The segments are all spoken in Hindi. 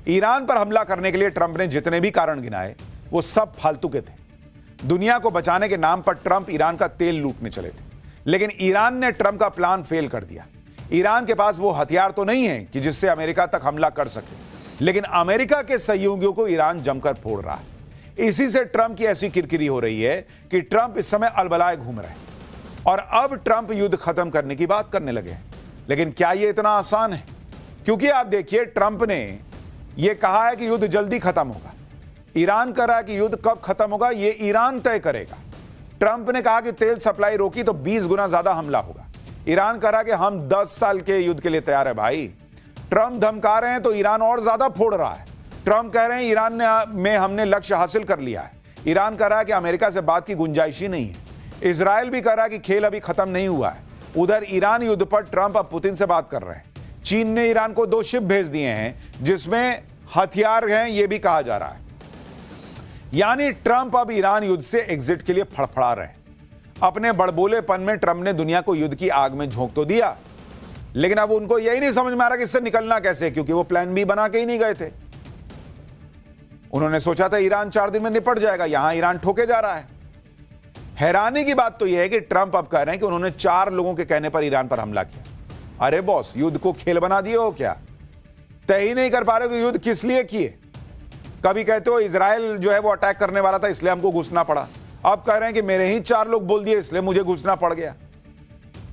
ईरान पर हमला करने के लिए ट्रंप ने जितने भी कारण गिनाए वो सब फालतू के थे। दुनिया को बचाने के नाम पर ट्रंप ईरान का तेल लूटने चले थे, लेकिन ईरान ने ट्रंप का प्लान फेल कर दिया। ईरान के पास वो हथियार तो नहीं है कि जिससे अमेरिका तक हमला कर सके, लेकिन अमेरिका के सहयोगियों को ईरान जमकर फोड़ रहा है। इसी से ट्रंप की ऐसी किरकिरी हो रही है कि ट्रंप इस समय अलबलाए घूम रहे हैं और अब ट्रंप युद्ध खत्म करने की बात करने लगे हैं। लेकिन क्या यह इतना आसान है? क्योंकि आप देखिए, ट्रंप ने यह कहा है कि युद्ध जल्दी खत्म होगा। ईरान कह रहा है कि युद्ध कब खत्म होगा यह ईरान तय करेगा। ट्रंप ने कहा कि तेल सप्लाई रोकी तो 20 गुना ज्यादा हमला होगा। ईरान कह रहा है कि हम 10 साल के युद्ध के लिए तैयार है। भाई, ट्रंप धमका रहे हैं तो ईरान और ज्यादा फोड़ रहा है। ट्रंप कह रहे हैं ईरान में हमने लक्ष्य हासिल कर लिया है। ईरान कह रहा है कि अमेरिका से बात की गुंजाइश ही नहीं है। इजराइल भी कह रहा है कि खेल अभी खत्म नहीं हुआ है। उधर ईरान युद्ध पर ट्रंप अब पुतिन से बात कर रहे हैं। चीन ने ईरान को 2 शिप भेज दिए हैं जिसमें हथियार हैं, यह भी कहा जा रहा है। यानी ट्रंप अब ईरान युद्ध से एग्जिट के लिए फड़फड़ा रहे हैं। अपने बड़बोलेपन में ट्रंप ने दुनिया को युद्ध की आग में झोंक तो दिया, लेकिन अब उनको यही नहीं समझ में आ रहा कि इससे निकलना कैसे, क्योंकि वो प्लान बी बना के ही नहीं गए थे। उन्होंने सोचा था ईरान 4 दिन में निपट जाएगा, यहां ईरान ठोके जा रहा है। हैरानी की बात तो यह है कि ट्रंप अब कह रहे हैं कि उन्होंने 4 लोगों के कहने पर ईरान पर हमला किया। अरे बॉस, युद्ध को खेल बना दिए हो क्या? तय ही नहीं कर पा रहे कि युद्ध किस लिए किए। कभी कहते हो इजराइल जो है वो अटैक करने वाला था इसलिए हमको घुसना पड़ा, अब कह रहे हैं कि मेरे ही 4 लोग बोल दिए इसलिए मुझे घुसना पड़ गया।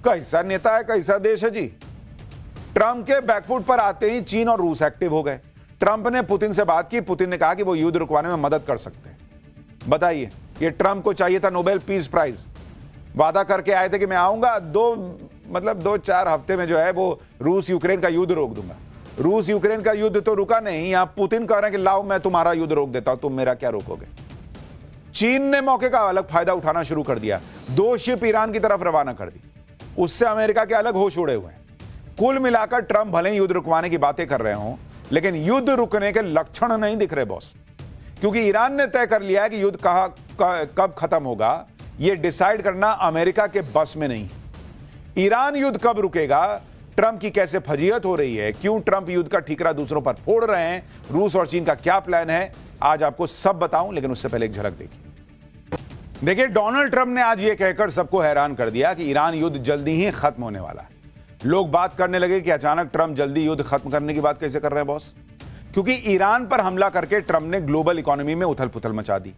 कैसा नेता है, कैसा देश है जी। ट्रंप के बैकफुट पर आते ही चीन और रूस एक्टिव हो गए। ट्रंप ने पुतिन से बात की। पुतिन ने कहा कि वो युद्ध रुकवाने में मदद कर सकते हैं। बताइए, ये ट्रंप को चाहिए था नोबेल पीस प्राइज। वादा करके आए थे कि मैं आऊंगा 2-4 हफ्ते में जो है वो रूस यूक्रेन का युद्ध रोक दूंगा। रूस यूक्रेन का युद्ध तो रुका नहीं, यहां पुतिन कह रहे हैं कि लाओ मैं तुम्हारा युद्ध रोक देता हूं, तुम मेरा क्या रोकोगे। चीन ने मौके का अलग फायदा उठाना शुरू कर दिया। 2 शिप ईरान की तरफ रवाना कर दी। उससे अमेरिका के अलग होश उड़े हुए हैं। कुल मिलाकर ट्रंप भले ही युद्ध रुकवाने की बातें कर रहे हों, लेकिन युद्ध रुकने के लक्षण नहीं दिख रहे बॉस, क्योंकि ईरान ने तय कर लिया है कि युद्ध कब खत्म होगा यह डिसाइड करना अमेरिका के बस में नहीं। ईरान युद्ध कब रुकेगा, ट्रंप की कैसे फजीहत हो रही है, क्यों ट्रंप युद्ध का ठीकरा दूसरों पर फोड़ रहे हैं, रूस और चीन का क्या प्लान है, आज आपको सब बताऊं। लेकिन उससे पहले एक झलक देखिए, डोनाल्ड ट्रंप ने आज यह कहकर सबको हैरान कर दिया कि ईरान युद्ध जल्दी ही खत्म होने वाला है। लोग बात करने लगे कि अचानक ट्रंप जल्दी युद्ध खत्म करने की बात कैसे कर रहे हैं बॉस, क्योंकि ईरान पर हमला करके ट्रंप ने ग्लोबल इकोनॉमी में उथल पुथल मचा दी।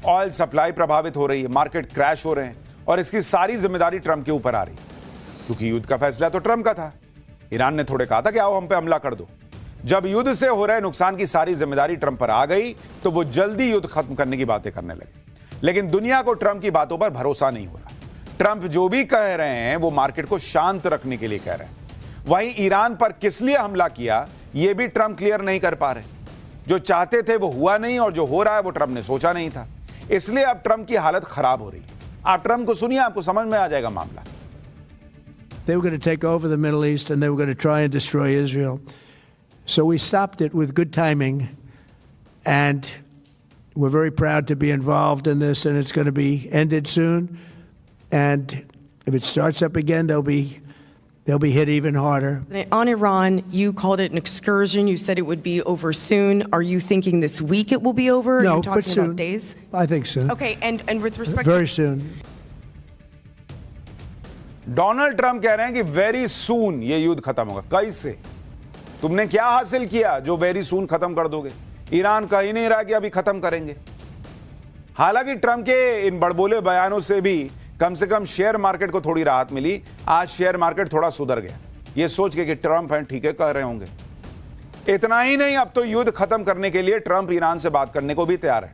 ऑयल सप्लाई प्रभावित हो रही है, मार्केट क्रैश हो रहे हैं और इसकी सारी जिम्मेदारी ट्रंप के ऊपर आ रही है, क्योंकि युद्ध का फैसला तो ट्रंप का था। ईरान ने थोड़े कहा था कि आओ हम पे हमला कर दो। जब युद्ध से हो रहे नुकसान की सारी जिम्मेदारी ट्रंप पर आ गई तो वो जल्दी युद्ध खत्म करने की बातें करने लगे। लेकिन दुनिया को ट्रंप की बातों पर भरोसा नहीं हो रहा। ट्रंप जो भी कह रहे हैं वो मार्केट को शांत रखने के लिए कह रहे हैं। वहीं ईरान पर किस लिए हमला किया यह भी ट्रंप क्लियर नहीं कर पा रहे। जो चाहते थे वो हुआ नहीं और जो हो रहा है वो ट्रंप ने सोचा नहीं था, इसलिए अब ट्रंप की हालत खराब हो रही है। आप ट्रंप को सुनिए, आपको समझ में आ जाएगा मामला। They were going to take over the Middle East and they were going to try and destroy Israel. So we stopped it with good timing, and we're very proud to be involved in this, and it's going to be ended soon. And if it starts up again, they'll be hit even harder. On Iran, you called it an excursion. You said it would be over soon. Are you thinking this week it will be over? No, You're talking but soon. about days? I think soon. Okay, and with respect Very soon. Donald Trump कह रहे हैं कि वेरी सून ये युद्ध खत्म होगा। कैसे? तुमने क्या हासिल किया जो वेरी सून खत्म कर दोगे? ईरान कह ही नहीं रहा कि अभी खत्म करेंगे। हालांकि ट्रंप के इन बड़बोले बयानों से भी कम से कम शेयर मार्केट को थोड़ी राहत मिली। आज शेयर मार्केट थोड़ा सुधर गया, ये सोच के कि ट्रंप हैं ठीक है कह रहे होंगे। इतना ही नहीं, अब तो युद्ध खत्म करने के लिए ट्रंप ईरान से बात करने को भी तैयार है।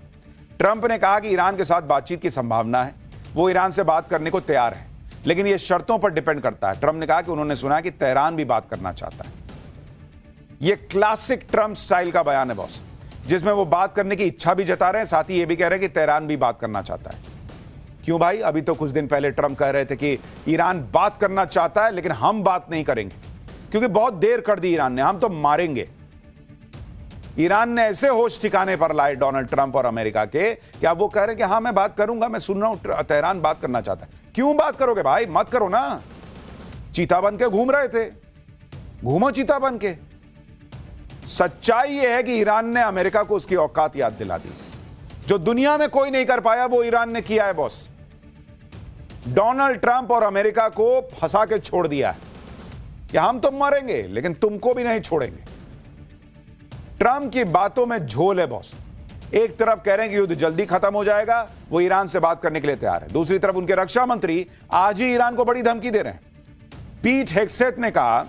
ट्रंप ने कहा कि ईरान के साथ बातचीत की संभावना है, वो ईरान से बात करने को तैयार है, लेकिन ये शर्तों पर डिपेंड करता है। ट्रंप ने कहा कि उन्होंने सुना है कि तेहरान भी बात करना चाहता है। ये क्लासिक ट्रंप स्टाइल का बयान है बॉस, जिसमें वो बात करने की इच्छा भी जता रहे हैं, साथ ही ये भी कह रहे हैं कि तेहरान भी बात करना चाहता है। क्यों भाई? अभी तो कुछ दिन पहले ट्रंप कह रहे थे कि ईरान बात करना चाहता है लेकिन हम बात नहीं करेंगे, क्योंकि बहुत देर कर दी ईरान ने, हम तो मारेंगे। ईरान ने ऐसे होश ठिकाने पर लाए डोनाल्ड ट्रंप और अमेरिका के कि अब वो कह रहे हैं कि हाँ मैं बात करूंगा, मैं सुन रहा हूं तेहरान बात करना चाहता है। क्यों बात करोगे भाई? मत करो ना। चीता बन के घूम रहे थे, घूमो चीता बन के। सच्चाई यह है कि ईरान ने अमेरिका को उसकी औकात याद दिला दी। जो दुनिया में कोई नहीं कर पाया वो ईरान ने किया है बॉस। डोनाल्ड ट्रंप और अमेरिका को फंसा के छोड़ दिया है कि हम तो मरेंगे लेकिन तुमको भी नहीं छोड़ेंगे। ट्रंप की बातों में झोल है बॉस। एक तरफ कह रहे हैं कि युद्ध जल्दी खत्म हो जाएगा, वो ईरान से बात करने के लिए तैयार है। दूसरी तरफ उनके रक्षा मंत्री आज ही ईरान को बड़ी धमकी दे रहे हैं। पीट हेग्सेथ ने कहा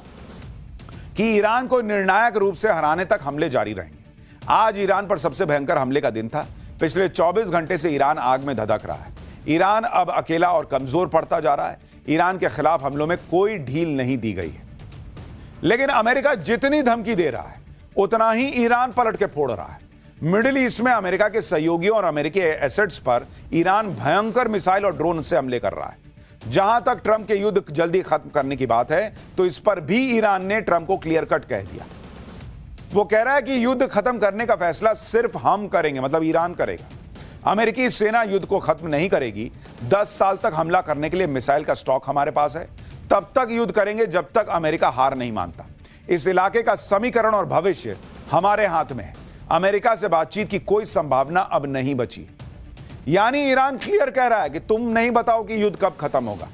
कि ईरान को निर्णायक रूप से हराने तक हमले जारी रहेंगे। आज ईरान पर सबसे भयंकर हमले का दिन था। पिछले 24 घंटे से ईरान आग में धधक रहा है। ईरान अब अकेला और कमजोर पड़ता जा रहा है। ईरान के खिलाफ हमलों में कोई ढील नहीं दी गई है। लेकिन अमेरिका जितनी धमकी दे रहा है उतना ही ईरान पलट के फोड़ रहा है। मिडिल ईस्ट में अमेरिका के सहयोगियों और अमेरिकी एसेट्स पर ईरान भयंकर मिसाइल और ड्रोन से हमले कर रहा है। जहां तक ट्रंप के युद्ध जल्दी खत्म करने की बात है तो इस पर भी ईरान ने ट्रंप को क्लियर कट कह दिया। वो कह रहा है कि युद्ध खत्म करने का फैसला सिर्फ हम करेंगे, मतलब ईरान करेगा। अमेरिकी सेना युद्ध को खत्म नहीं करेगी। 10 साल तक हमला करने के लिए मिसाइल का स्टॉक हमारे पास है। तब तक युद्ध करेंगे जब तक अमेरिका हार नहीं मानता। इस इलाके का समीकरण और भविष्य हमारे हाथ में है। अमेरिका से बातचीत की कोई संभावना अब नहीं बची। यानी ईरान क्लियर कह रहा है कि तुम नहीं बताओ कि युद्ध कब खत्म होगा,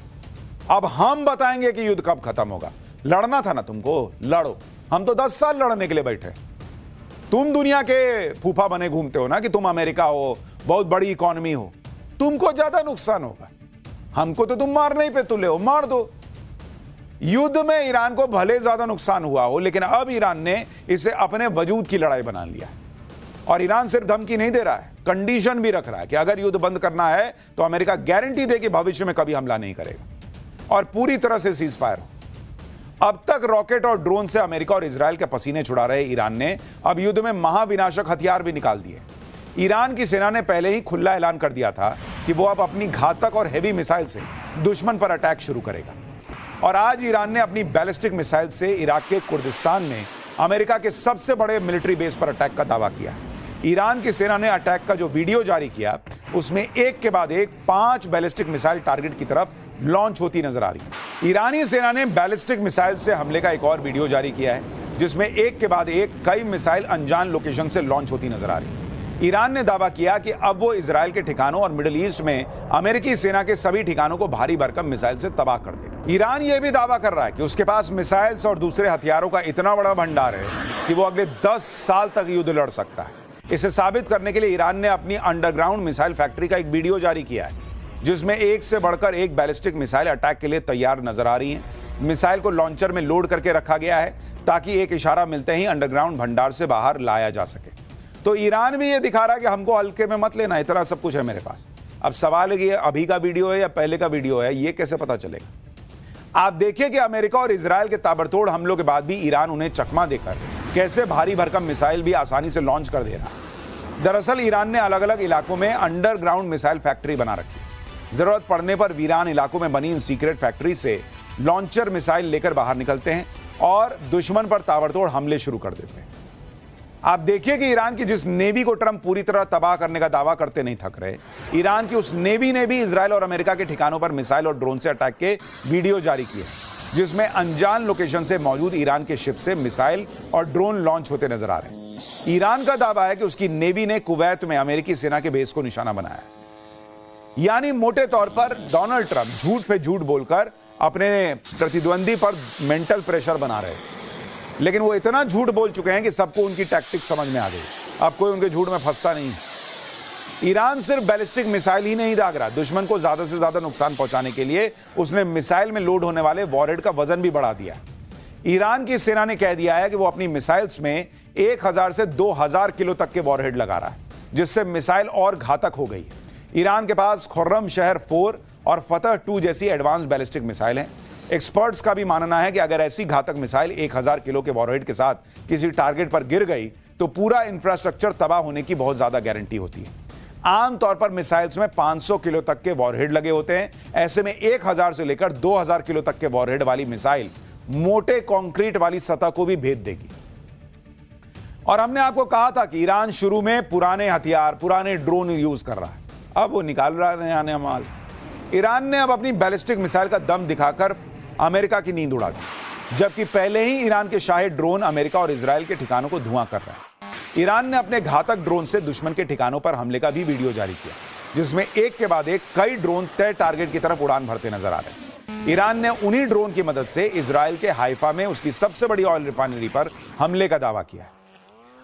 अब हम बताएंगे कि युद्ध कब खत्म होगा। लड़ना था ना तुमको, लड़ो। हम तो 10 साल लड़ने के लिए बैठे। तुम दुनिया के फूफा बने घूमते हो ना कि तुम अमेरिका हो, बहुत बड़ी इकोनॉमी हो, तुमको ज्यादा नुकसान होगा। हमको तो तुम मारने ही पे तुले हो, मार दो। युद्ध में ईरान को भले ज्यादा नुकसान हुआ हो लेकिन अब ईरान ने इसे अपने वजूद की लड़ाई बना लिया है। और ईरान सिर्फ धमकी नहीं दे रहा है, कंडीशन भी रख रहा है कि अगर युद्ध बंद करना है तो अमेरिका गारंटी दे कि भविष्य में कभी हमला नहीं करेगा और पूरी तरह से सीज फायर हो। अब तक रॉकेट और ड्रोन से अमेरिका और इजराइल के पसीने छुड़ा रहे ईरान ने अब युद्ध में महाविनाशक हथियार भी निकाल दिए। ईरान की सेना ने पहले ही खुला ऐलान कर दिया था कि वो अब अपनी घातक और हेवी मिसाइल से दुश्मन पर अटैक शुरू करेगा। और आज ईरान ने अपनी बैलिस्टिक मिसाइल से इराक के कुर्दिस्तान में अमेरिका के सबसे बड़े मिलिट्री बेस पर अटैक का दावा किया है। ईरान की सेना ने अटैक का जो वीडियो जारी किया उसमें एक के बाद एक 5 बैलिस्टिक मिसाइल टारगेट की तरफ लॉन्च होती नजर आ रही है। ईरानी सेना ने बैलिस्टिक मिसाइल से हमले का एक और वीडियो जारी किया है जिसमें एक के बाद एक कई मिसाइल अनजान लोकेशन से लॉन्च होती नजर आ रही है। ईरान ने दावा किया कि अब वो इजराइल के ठिकानों और मिडिल ईस्ट में अमेरिकी सेना के सभी ठिकानों को भारी भरकम मिसाइल से तबाह कर देगा। ईरान ये भी दावा कर रहा है कि उसके पास मिसाइल्स और दूसरे हथियारों का इतना बड़ा भंडार है कि वो अगले 10 साल तक युद्ध लड़ सकता है। इसे साबित करने के लिए ईरान ने अपनी अंडरग्राउंड मिसाइल फैक्ट्री का एक वीडियो जारी किया है जिसमें एक से बढ़कर एक बैलिस्टिक मिसाइल अटैक के लिए तैयार नजर आ रही है। मिसाइल को लॉन्चर में लोड करके रखा गया है ताकि एक इशारा मिलते ही अंडरग्राउंड भंडार से बाहर लाया जा सके। तो ईरान भी ये दिखा रहा है कि हमको हल्के में मत लेना, इतना सब कुछ है मेरे पास। अब सवाल है कि अभी का वीडियो है या पहले का वीडियो है, ये कैसे पता चलेगा। आप देखिए कि अमेरिका और इजराइल के ताबड़तोड़ हमलों के बाद भी ईरान उन्हें चकमा देकर कैसे भारी भरकम मिसाइल भी आसानी से लॉन्च कर दे रहा है। दरअसल ईरान ने अलग अलग इलाकों में अंडरग्राउंड मिसाइल फैक्ट्री बना रखी है। जरूरत पड़ने पर वीरान इलाकों में बनी इन सीक्रेट फैक्ट्री से लॉन्चर मिसाइल लेकर बाहर निकलते हैं और दुश्मन पर ताबड़तोड़ हमले शुरू कर देते हैं। आप देखिए कि ईरान की जिस नेवी को ट्रंप पूरी तरह तबाह करने का दावा करते नहीं थक रहे, ईरान की उस नेवी ने भी इजराइल और अमेरिका के ठिकानों पर मिसाइल और ड्रोन से अटैक के वीडियो जारी किए जिसमें अनजान लोकेशन से मौजूद ईरान के शिप से मिसाइल और ड्रोन लॉन्च होते नजर आ रहे हैं। ईरान का दावा है कि उसकी नेवी ने कुवैत में अमेरिकी सेना के बेस को निशाना बनाया। यानी मोटे तौर पर डोनाल्ड ट्रंप झूठ पे झूठ बोलकर अपने प्रतिद्वंदी पर मेंटल प्रेशर बना रहे हैं, लेकिन वो इतना झूठ बोल चुके हैं कि सबको उनकी टैक्टिक समझ में आ गई। अब कोई उनके झूठ में फंसता नहीं। ईरान सिर्फ बैलिस्टिक मिसाइल ही नहीं दाग रहा, दुश्मन को ज्यादा से ज्यादा नुकसान पहुंचाने के लिए उसने मिसाइल में लोड होने वाले वॉरहेड का वजन भी बढ़ा दिया। ईरान की सेना ने कह दिया है कि वो अपनी मिसाइल्स में 1000 से 2000 किलो तक के वॉरहेड लगा रहा है, जिससे मिसाइल और घातक हो गई है। ईरान के पास खुर्रम शहर 4 और फतह 2 जैसी एडवांस बैलिस्टिक मिसाइल हैं। एक्सपर्ट्स का भी मानना है कि अगर ऐसी घातक मिसाइल 1000 किलो के वॉरहेड के साथ किसी टारगेट पर गिर गई तो पूरा इंफ्रास्ट्रक्चर तबाह होने की बहुत ज्यादा गारंटी होती है। आमतौर पर मिसाइल्स में 500 किलो तक के वॉरहेड लगे होते हैं। ऐसे में 1000 से लेकर 2000 किलो तक के वॉरहेड वाली मिसाइल मोटे कंक्रीट वाली सतह को भी भेद देगी। और हमने आपको कहा था कि ईरान शुरू में पुराने हथियार, पुराने ड्रोन यूज कर रहा है, अब वो निकाल रहा है नया नया माल। ईरान ने अब अपनी बैलिस्टिक मिसाइल का दम दिखाकर अमेरिका की नींद उड़ा दी। जबकि पहले ही ईरान के शाही ड्रोन अमेरिका और इजराइल के ठिकानों को धुआं कर रहे हैं। ईरान ने अपने घातक ड्रोन से दुश्मन के ठिकानों पर हमले का भी वीडियो जारी किया, जिसमें एक के बाद एक कई ड्रोन तय टारगेट की तरफ उड़ान भरते नजर आ रहे हैं। ईरान ने उन्हीं ड्रोन की मदद से इजराइल के हाइफा में उसकी सबसे बड़ी ऑयल रिफाइनरी पर हमले का दावा किया है।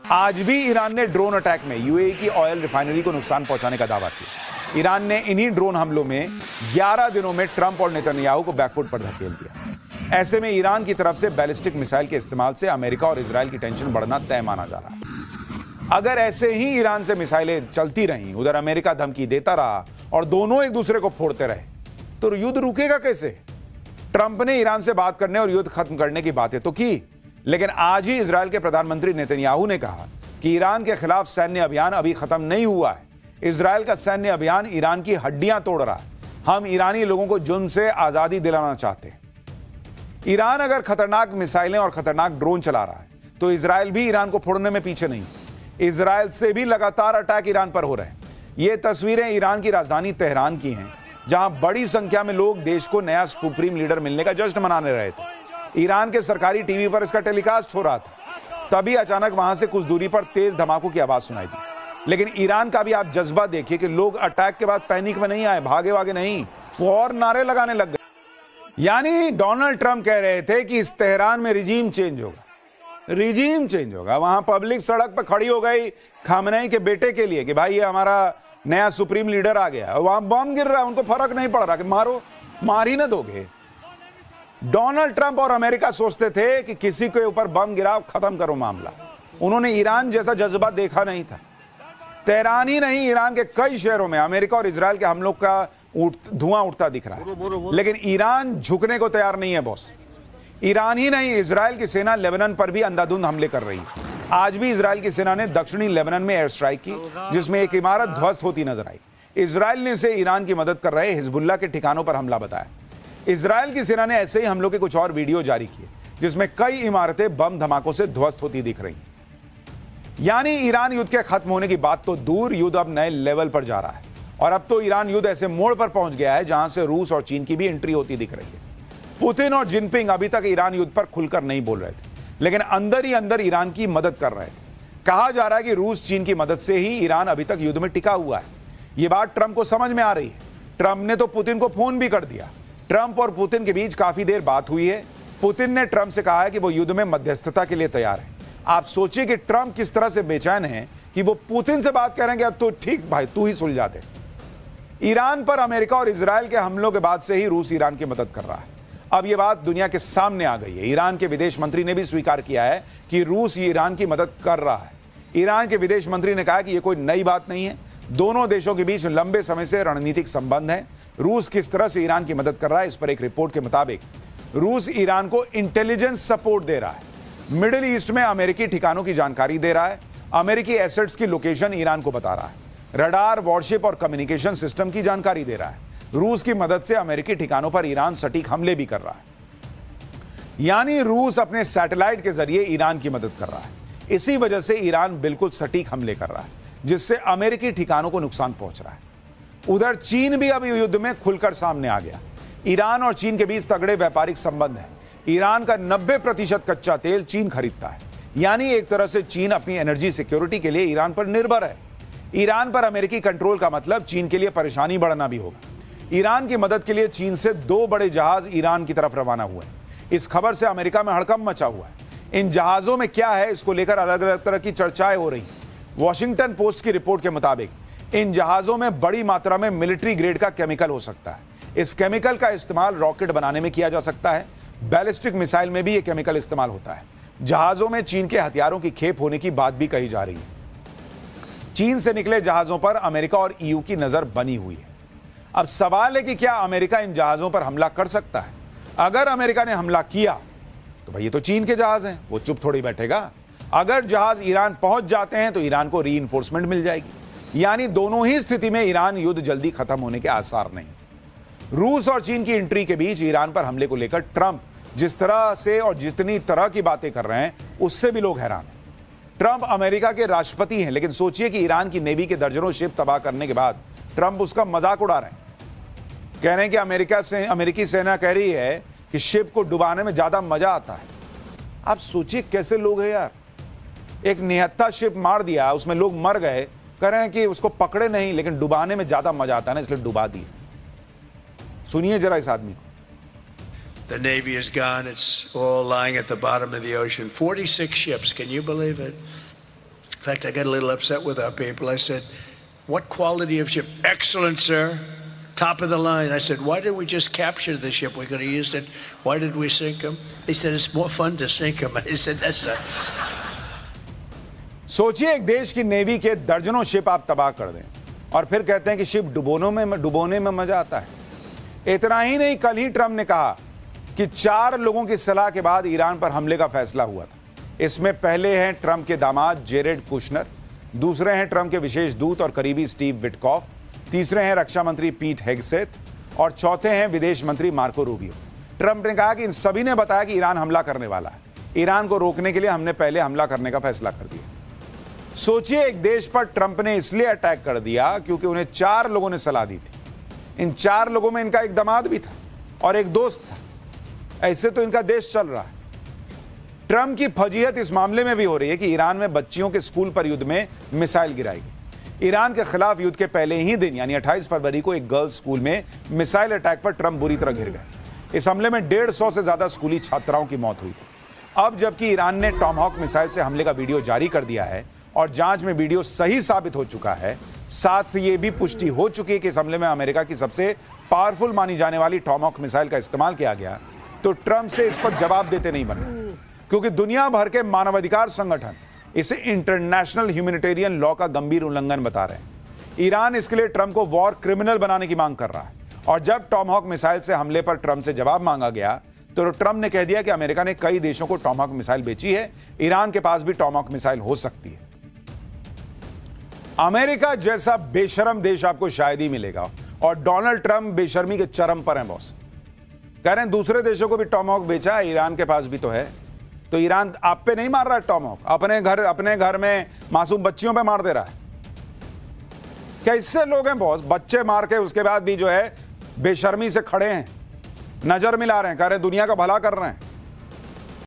आज भी ईरान ने ड्रोन अटैक में यूएई की ऑयल रिफाइनरी को नुकसान पहुंचाने का दावा किया। ईरान ने इन्हीं ड्रोन हमलों में 11 दिनों में ट्रंप और नेतन्याहू को बैकफुट पर धकेल दिया। ऐसे में ईरान की तरफ से बैलिस्टिक मिसाइल के इस्तेमाल से अमेरिका और इजराइल की टेंशन बढ़ना तय माना जा रहा है। अगर ऐसे ही ईरान से मिसाइलें चलती रहीं, उधर अमेरिका धमकी देता रहा और दोनों एक दूसरे को फोड़ते रहे, तो युद्ध रुकेगा कैसे? ट्रंप ने ईरान से बात करने और युद्ध खत्म करने की बातें तो की, लेकिन आज ही इजराइल के प्रधानमंत्री नेतन्याहू ने कहा कि ईरान के खिलाफ सैन्य अभियान अभी खत्म नहीं हुआ है। इजराइल का सैन्य अभियान ईरान की हड्डियां तोड़ रहा है। हम ईरानी लोगों को जुल्म से आजादी दिलाना चाहते हैं। ईरान अगर खतरनाक मिसाइलें और खतरनाक ड्रोन चला रहा है, तो इजराइल भी ईरान को फोड़ने में पीछे नहीं। इजराइल से भी लगातार अटैक ईरान पर हो रहे हैं। ये तस्वीरें ईरान की राजधानी तेहरान की हैं, जहां बड़ी संख्या में लोग देश को नया सुप्रीम लीडर मिलने का जश्न मनाने रहे थे। ईरान के सरकारी टीवी पर इसका टेलीकास्ट हो रहा था। तभी अचानक वहां से कुछ दूरी पर तेज धमाकों की आवाज सुनाई दी। लेकिन ईरान का भी आप जज्बा देखिए कि लोग अटैक के बाद पैनिक में नहीं आए, भागे वागे नहीं, वो और नारे लगाने लग गए। यानी डोनाल्ड ट्रंप कह रहे थे कि इस तेहरान में रिजीम चेंज होगा, रिजीम चेंज होगा। वहां पब्लिक सड़क पर खड़ी हो गई खामनेई के बेटे के लिए कि भाई ये हमारा नया सुप्रीम लीडर आ गया। वहां बम गिर रहा है, उनको फर्क नहीं पड़ रहा कि मारो, मार ही ना दोगे। डोनाल्ड ट्रंप और अमेरिका सोचते थे कि किसी के ऊपर बम गिराओ, खत्म करो मामला। उन्होंने ईरान जैसा जज्बा देखा नहीं था। तेहरान ही नहीं, ईरान के कई शहरों में अमेरिका और इजराइल के हमलों का धुआं उठता दिख रहा है। लेकिन ईरान झुकने को तैयार नहीं है बॉस। ईरान ही नहीं, इजराइल की सेना लेबनान पर भी अंधाधुंध हमले कर रही है। आज भी इजराइल की सेना ने दक्षिणी लेबनान में एयर स्ट्राइक की, जिसमें एक इमारत ध्वस्त होती नजर आई। इजराइल ने इसे ईरान की मदद कर रहे हिजबुल्लाह के ठिकानों पर हमला बताया। इजराइल की सेना ने ऐसे ही हमलों के कुछ और वीडियो जारी किए, जिसमें कई इमारतें बम धमाकों से ध्वस्त होती दिख रही हैं। यानी ईरान युद्ध के खत्म होने की बात तो दूर, युद्ध अब नए लेवल पर जा रहा है। और अब तो ईरान युद्ध ऐसे मोड़ पर पहुंच गया है जहां से रूस और चीन की भी एंट्री होती दिख रही है। पुतिन और जिनपिंग अभी तक ईरान युद्ध पर खुलकर नहीं बोल रहे थे, लेकिन अंदर ही अंदर ईरान की मदद कर रहे थे। कहा जा रहा है कि रूस चीन की मदद से ही ईरान अभी तक युद्ध में टिका हुआ है। यह बात ट्रंप को समझ में आ रही है। ट्रंप ने तो पुतिन को फोन भी कर दिया। ट्रंप और पुतिन के बीच काफी देर बात हुई है। पुतिन ने ट्रंप से कहा है कि वो युद्ध में मध्यस्थता के लिए तैयार है। आप सोचिए कि ट्रंप किस तरह से बेचैन है कि वो पुतिन से बात करेंगे, अब तो ठीक भाई तू ही सुलझा दे। ईरान पर अमेरिका और इजराइल के हमलों के बाद से ही रूस ईरान की मदद कर रहा है। अब यह बात दुनिया के सामने आ गई है। ईरान के विदेश मंत्री ने भी स्वीकार किया है कि रूस ईरान की मदद कर रहा है। ईरान के विदेश मंत्री ने कहा कि यह कोई नई बात नहीं है। दोनों देशों के बीच लंबे समय से रणनीतिक संबंध है। रूस किस तरह से ईरान की मदद कर रहा है, इस पर एक रिपोर्ट के मुताबिक रूस ईरान को इंटेलिजेंस सपोर्ट दे रहा है, मिडिल ईस्ट में अमेरिकी ठिकानों की जानकारी दे रहा है, अमेरिकी एसेट्स की लोकेशन ईरान को बता रहा है, रडार, वॉरशिप और कम्युनिकेशन सिस्टम की जानकारी दे रहा है। रूस की मदद से अमेरिकी ठिकानों पर ईरान सटीक हमले भी कर रहा है। यानी रूस अपने सैटेलाइट के जरिए ईरान की मदद कर रहा है। इसी वजह से ईरान बिल्कुल सटीक हमले कर रहा है, जिससे अमेरिकी ठिकानों को नुकसान पहुंच रहा है। उधर चीन भी अब युद्ध में खुलकर सामने आ गया। ईरान और चीन के बीच तगड़े व्यापारिक संबंध है। ईरान का 90% कच्चा तेल चीन खरीदता है। यानी एक तरह से चीन अपनी एनर्जी सिक्योरिटी के लिए ईरान पर निर्भर है। ईरान पर अमेरिकी कंट्रोल का मतलब चीन के लिए परेशानी बढ़ना भी होगा। ईरान की मदद के लिए चीन से 2 बड़े जहाज ईरान की तरफ रवाना हुए हैं। इस खबर से अमेरिका में हड़कंप मचा हुआ है। इन जहाजों में क्या है, इसको लेकर अलग अलग तरह की चर्चाएं हो रही हैं। वॉशिंगटन पोस्ट की रिपोर्ट के मुताबिक इन जहाजों में बड़ी मात्रा में मिलिट्री ग्रेड का केमिकल हो सकता है। इस केमिकल का इस्तेमाल रॉकेट बनाने में किया जा सकता है। बैलिस्टिक मिसाइल में भी यह केमिकल इस्तेमाल होता है। जहाजों में चीन के हथियारों की खेप होने की बात भी कही जा रही है। चीन से निकले जहाजों पर अमेरिका और ईयू की नजर बनी हुई है। अब सवाल है कि क्या अमेरिका इन जहाजों पर हमला कर सकता है? अगर अमेरिका ने हमला किया तो भाई ये तो चीन के जहाज हैं, वो चुप थोड़ी बैठेगा। अगर जहाज ईरान पहुंच जाते हैं तो ईरान को रीइंफोर्समेंट मिल जाएगी। यानी दोनों ही स्थिति में ईरान युद्ध जल्दी खत्म होने के आसार नहीं। रूस और चीन की एंट्री के बीच ईरान पर हमले को लेकर ट्रंप जिस तरह से और जितनी तरह की बातें कर रहे हैं, उससे भी लोग हैरान हैं। ट्रंप अमेरिका के राष्ट्रपति हैं, लेकिन सोचिए कि ईरान की नेवी के दर्जनों शिप तबाह करने के बाद ट्रंप उसका मजाक उड़ा रहे हैं। कह रहे हैं कि अमेरिकी सेना कह रही है कि शिप को डुबाने में ज्यादा मजा आता है। आप सोचिए कैसे लोग हैं यार, एक निहत्था शिप मार दिया, उसमें लोग मर गए, कह रहे हैं कि उसको पकड़े नहीं, लेकिन डुबाने में ज्यादा मजा आता है ना, इसलिए डुबा दिए। सुनिए जरा इस आदमी को। The Navy is gone. It's all lying at the bottom of the ocean. 46 ships. Can you believe it? In fact, I got a little upset with our people. I said, what quality of ship? Excellent, sir. Top of the line. I said, why did we just capture the ship? We could have used it. Why did we sink them? They said, it's more fun to sink them. I said, that's a... सोचिए एक देश की नेवी के दर्जनों शिप आप तबाह कर दें और फिर कहते हैं कि शिप डुबोने में मजा आता है। इतना ही नहीं, कल ही ट्रंप ने कहा कि 4 लोगों की सलाह के बाद ईरान पर हमले का फैसला हुआ था। इसमें पहले हैं ट्रंप के दामाद जेरेड कुशनर, दूसरे हैं ट्रंप के विशेष दूत और करीबी स्टीव विटकॉफ, तीसरे हैं रक्षा मंत्री पीट हेगसेथ और चौथे हैं विदेश मंत्री मार्को रूबियो। ट्रंप ने कहा कि इन सभी ने बताया कि ईरान हमला करने वाला है। ईरान को रोकने के लिए हमने पहले हमला करने का फैसला कर दिया। सोचिए एक देश पर ट्रंप ने इसलिए अटैक कर दिया क्योंकि उन्हें 4 लोगों ने सलाह दी थी। इन 4 लोगों में इनका एक दामाद भी था और एक दोस्त था। ऐसे तो इनका देश चल रहा है। ट्रंप की फजीहत इस मामले में भी हो रही है कि ईरान में बच्चियों के स्कूल पर युद्ध में मिसाइल गिराई गई। ईरान के खिलाफ युद्ध के पहले ही दिन यानी 28 फरवरी को एक गर्ल्स स्कूल में मिसाइल अटैक पर ट्रंप बुरी तरह घिर गए। इस हमले में 150 से ज्यादा स्कूली छात्राओं की मौत हुई थी। अब जबकि ईरान ने टॉमहॉक मिसाइल से हमले का वीडियो जारी कर दिया है और जांच में वीडियो सही साबित हो चुका है, साथ ये भी पुष्टि हो चुकी है कि इस हमले में अमेरिका की सबसे पावरफुल मानी जाने वाली टॉमहॉक मिसाइल का इस्तेमाल किया गया, तो ट्रंप से इस पर जवाब देते नहीं बनना, क्योंकि दुनिया भर के मानवाधिकार संगठन इसे इंटरनेशनल ह्यूमैनिटेरियन लॉ का गंभीर उल्लंघन बता रहे हैं। ईरान इसके लिए ट्रंप को वॉर क्रिमिनल बनाने की मांग कर रहा है। और जब टॉमहॉक मिसाइल से हमले पर ट्रंप से जवाब मांगा गया तो ट्रंप ने कह दिया कि अमेरिका ने कई देशों को टॉमहॉक मिसाइल बेची है, ईरान के पास भी टॉमहॉक मिसाइल हो सकती है। अमेरिका जैसा बेशरम देश आपको शायद ही मिलेगा और डोनाल्ड ट्रंप बेशर्मी के चरम पर हैं बॉस। कह रहे हैं दूसरे देशों को भी टॉमहॉक बेचा है, ईरान के पास भी तो है। तो ईरान आप पे नहीं मार रहा है टॉमहॉक, अपने घर में मासूम बच्चियों पे मार दे रहा है। कैसे लोग हैं बॉस, बच्चे मार के उसके बाद भी जो है बेशर्मी से खड़े हैं, नजर मिला रहे हैं, कह रहे हैं दुनिया का भला कर रहे हैं।